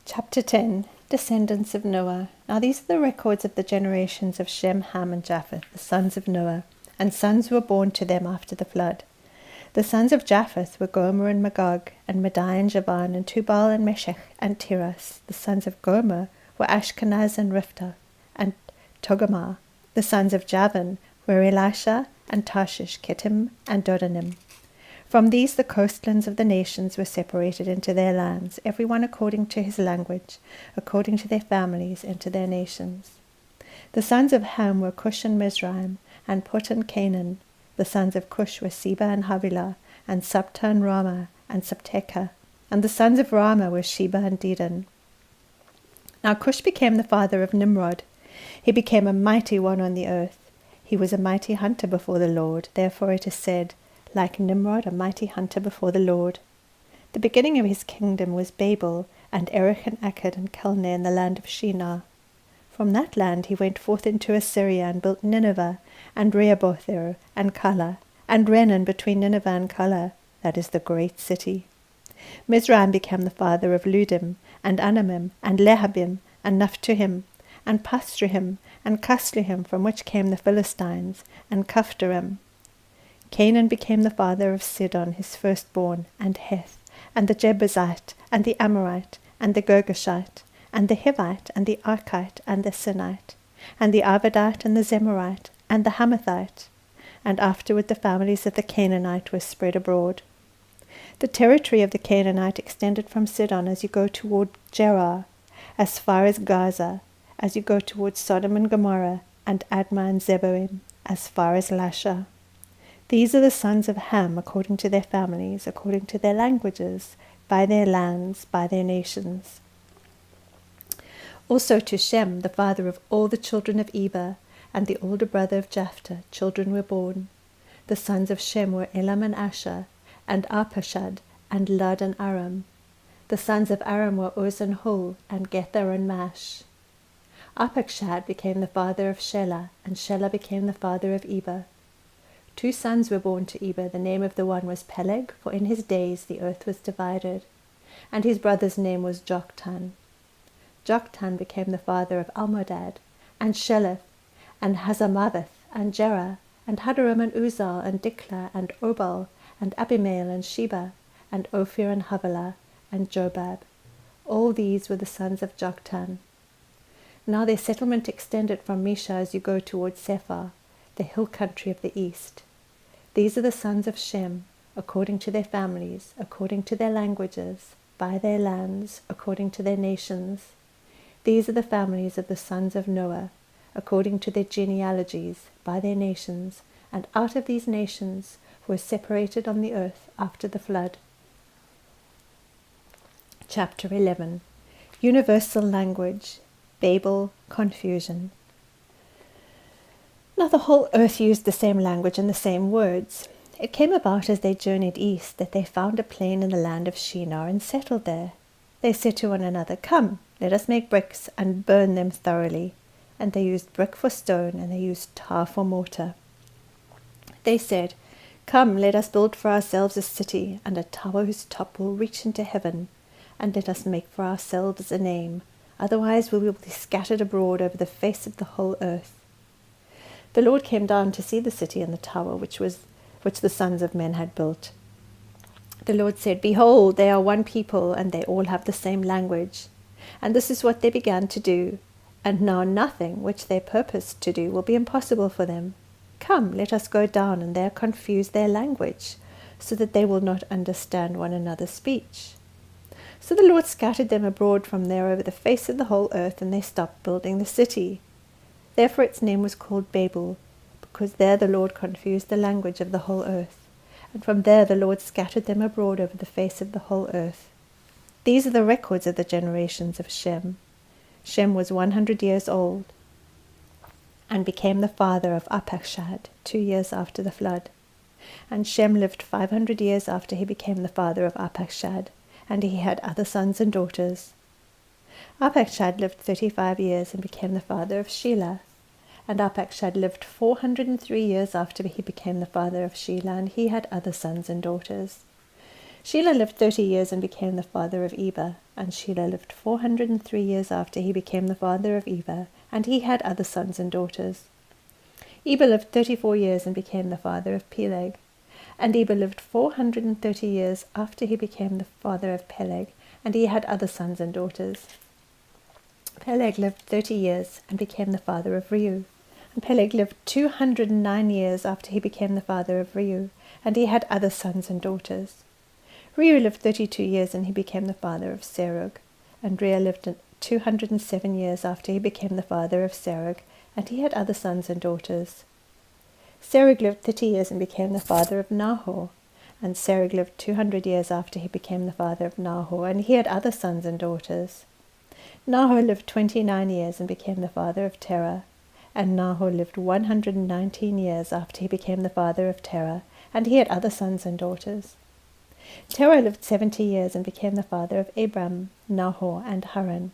Chapter 10. Descendants of Noah. Now these are the records of the generations of Shem, Ham, and Japheth, the sons of Noah, and sons who were born to them after the flood. The sons of Japheth were Gomer and Magog, and Madai and Javan, and Tubal and Meshech and Tiras. The sons of Gomer were Ashkenaz and Riphtah, and Togarmah. The sons of Javan were Elisha and Tarshish, Kittim and Dodanim. From these the coastlands of the nations were separated into their lands, every one according to his language, according to their families, into their nations. The sons of Ham were Cush and Mizraim, and Put and Canaan. The sons of Cush were Seba and Havilah, and Sabta and Ramah, and Sabteka. And the sons of Ramah were Sheba and Dedan. Now Cush became the father of Nimrod. He became a mighty one on the earth. He was a mighty hunter before the Lord. Therefore it is said, like Nimrod, a mighty hunter before the Lord. The beginning of his kingdom was Babel, and Erech and Akkad and Calneh in the land of Shinar. From that land he went forth into Assyria, and built Nineveh, and Rehoboth and Calah, and Renan between Nineveh and Calah, that is the great city. Mizraim became the father of Ludim, and Anamim, and Lehabim, and Naphtuhim, and Pathruhim, and Casluhim, from which came the Philistines, and Caphtorim. Canaan became the father of Sidon, his firstborn, and Heth, and the Jebusite, and the Amorite, and the Girgashite, and the Hivite, and the Archite, and the Sinite, and the Arvadite, and the Zemorite, and the Hamathite. And afterward the families of the Canaanite were spread abroad. The territory of the Canaanite extended from Sidon as you go toward Gerar, as far as Gaza, as you go toward Sodom and Gomorrah, and Admah and Zeboim, as far as Lasha. These are the sons of Ham, according to their families, according to their languages, by their lands, by their nations. Also to Shem, the father of all the children of Eber, and the older brother of Japheth, children were born. The sons of Shem were Elam and Asher, and Arpachshad, and Lud and Aram. The sons of Aram were Uz and Hul, and Gether and Mash. Arpachshad became the father of Shelah, and Shelah became the father of Eber. 2 sons were born to Eber. The name of the one was Peleg, for in his days the earth was divided. And his brother's name was Joktan. Joktan became the father of Almodad, and Sheleth, and Hazarmaveth, and Jerah, and Hadaram, and Uzal, and Diklah, and Obal, and Abimael, and Sheba, and Ophir, and Havilah, and Jobab. All these were the sons of Joktan. Now their settlement extended from Misha as you go toward Sephar, the hill country of the east. These are the sons of Shem, according to their families, according to their languages, by their lands, according to their nations. These are the families of the sons of Noah, according to their genealogies, by their nations, and out of these nations were separated on the earth after the flood. Chapter 11. Universal language, Babel, confusion. Now the whole earth used the same language and the same words. It came about as they journeyed east that they found a plain in the land of Shinar and settled there. They said to one another, "Come, let us make bricks and burn them thoroughly." And they used brick for stone, and they used tar for mortar. They said, "Come, let us build for ourselves a city, and a tower whose top will reach into heaven. And let us make for ourselves a name, otherwise we will be scattered abroad over the face of the whole earth." The Lord came down to see the city and the tower which the sons of men had built. The Lord said, "Behold, they are one people, and they all have the same language. And this is what they began to do. And now nothing which they purposed to do will be impossible for them. Come, let us go down and there confuse their language, so that they will not understand one another's speech." So the Lord scattered them abroad from there over the face of the whole earth, and they stopped building the city. Therefore its name was called Babel, because there the Lord confused the language of the whole earth. And from there the Lord scattered them abroad over the face of the whole earth. These are the records of the generations of Shem. Shem was 100 years old, and became the father of Arpachshad 2 years after the flood. And Shem lived 500 years after he became the father of Arpachshad, and he had other sons and daughters. Arpachshad lived 35 years and became the father of Shelah. And Arpachshad lived 403 years after he became the father of Shelah, and he had other sons and daughters. Shelah lived 30 years and became the father of Eber, and Shelah lived 403 years after he became the father of Eber, and he had other sons and daughters. Eber lived 34 years and became the father of Peleg, and Eber lived 430 years after he became the father of Peleg, and he had other sons and daughters. Peleg lived 30 years and became the father of Reu, and Peleg lived 209 years after he became the father of Reu, and he had other sons and daughters. Reu lived 32 years and he became the father of Serug, and Reu lived 207 years after he became the father of Serug, and he had other sons and daughters. Serug lived 30 years and became the father of Nahor, and Serug lived 200 years after he became the father of Nahor, and he had other sons and daughters. Nahor lived 29 years and became the father of Terah, and Nahor lived 119 years after he became the father of Terah, and he had other sons and daughters. Terah lived 70 years and became the father of Abram, Nahor, and Haran.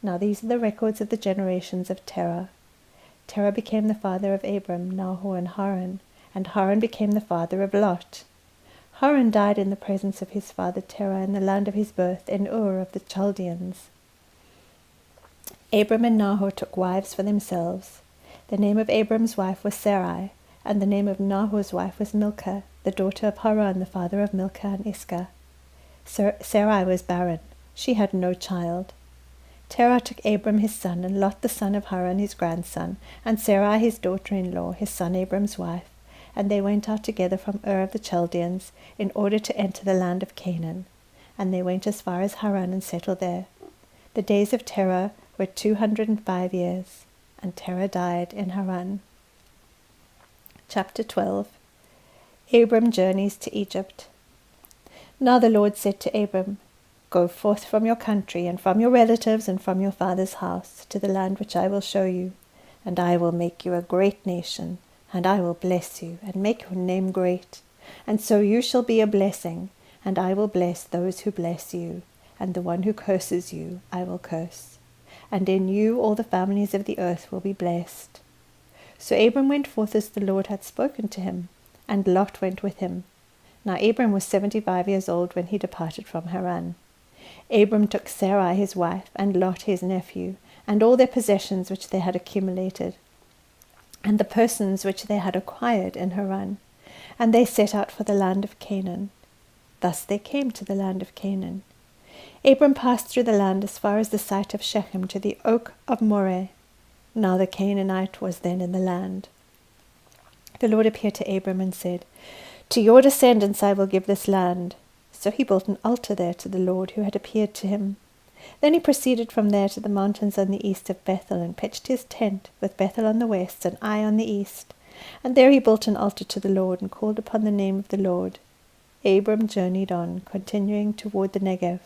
Now these are the records of the generations of Terah. Terah became the father of Abram, Nahor, and Haran became the father of Lot. Haran died in the presence of his father Terah in the land of his birth, in Ur of the Chaldeans. Abram and Nahor took wives for themselves. The name of Abram's wife was Sarai, and the name of Nahor's wife was Milcah, the daughter of Haran, the father of Milcah and Iscah. Sarai was barren. She had no child. Terah took Abram his son, and Lot the son of Haran his grandson, and Sarai his daughter-in-law, his son Abram's wife, and they went out together from Ur of the Chaldeans, in order to enter the land of Canaan. And they went as far as Haran and settled there. The days of Terah were 205 years, and Terah died in Haran. Chapter 12. Abram journeys to Egypt. Now the Lord said to Abram, Go forth from your country, and from your relatives, and from your father's house, to the land which I will show you, and I will make you a great nation, and I will bless you, and make your name great. And so you shall be a blessing, and I will bless those who bless you, and the one who curses you I will curse. And in you all the families of the earth will be blessed. So Abram went forth as the Lord had spoken to him, and Lot went with him. Now Abram was 75 years old when he departed from Haran. Abram took Sarai his wife, and Lot his nephew, and all their possessions which they had accumulated, and the persons which they had acquired in Haran, and they set out for the land of Canaan. Thus they came to the land of Canaan. Abram passed through the land as far as the site of Shechem to the oak of Moreh. Now the Canaanite was then in the land. The Lord appeared to Abram and said, To your descendants I will give this land. So he built an altar there to the Lord who had appeared to him. Then he proceeded from there to the mountains on the east of Bethel, and pitched his tent, with Bethel on the west and Ai on the east. And there he built an altar to the Lord, and called upon the name of the Lord. Abram journeyed on, continuing toward the Negev.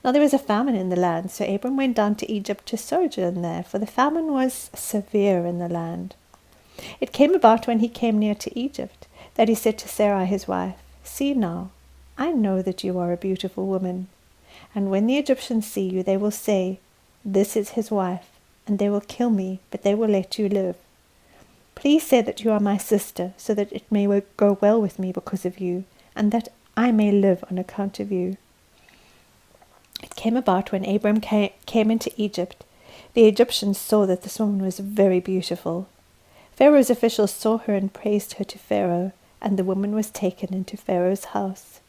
Now there was a famine in the land, so Abram went down to Egypt to sojourn there, for the famine was severe in the land. It came about when he came near to Egypt, that he said to Sarai his wife, See now, I know that you are a beautiful woman. And when the Egyptians see you, they will say, This is his wife, and they will kill me, but they will let you live. Please say that you are my sister, so that it may go well with me because of you, and that I may live on account of you. It came about when Abram came into Egypt, the Egyptians saw that this woman was very beautiful. Pharaoh's officials saw her and praised her to Pharaoh, and the woman was taken into Pharaoh's house.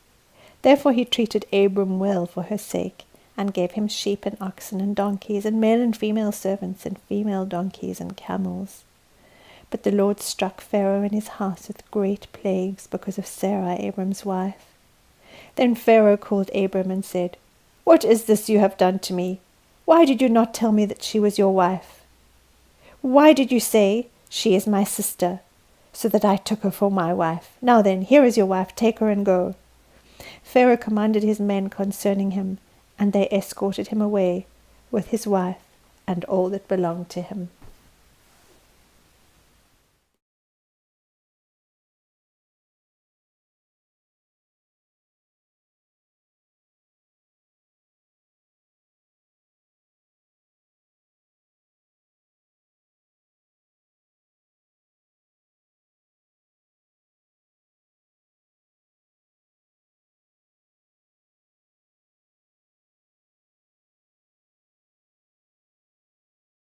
Therefore he treated Abram well for her sake, and gave him sheep and oxen and donkeys, and male and female servants, and female donkeys and camels. But the Lord struck Pharaoh and his house with great plagues because of Sarai, Abram's wife. Then Pharaoh called Abram and said, What is this you have done to me? Why did you not tell me that she was your wife? Why did you say, She is my sister, so that I took her for my wife? Now then, here is your wife, take her and go. Pharaoh commanded his men concerning him, and they escorted him away with his wife and all that belonged to him.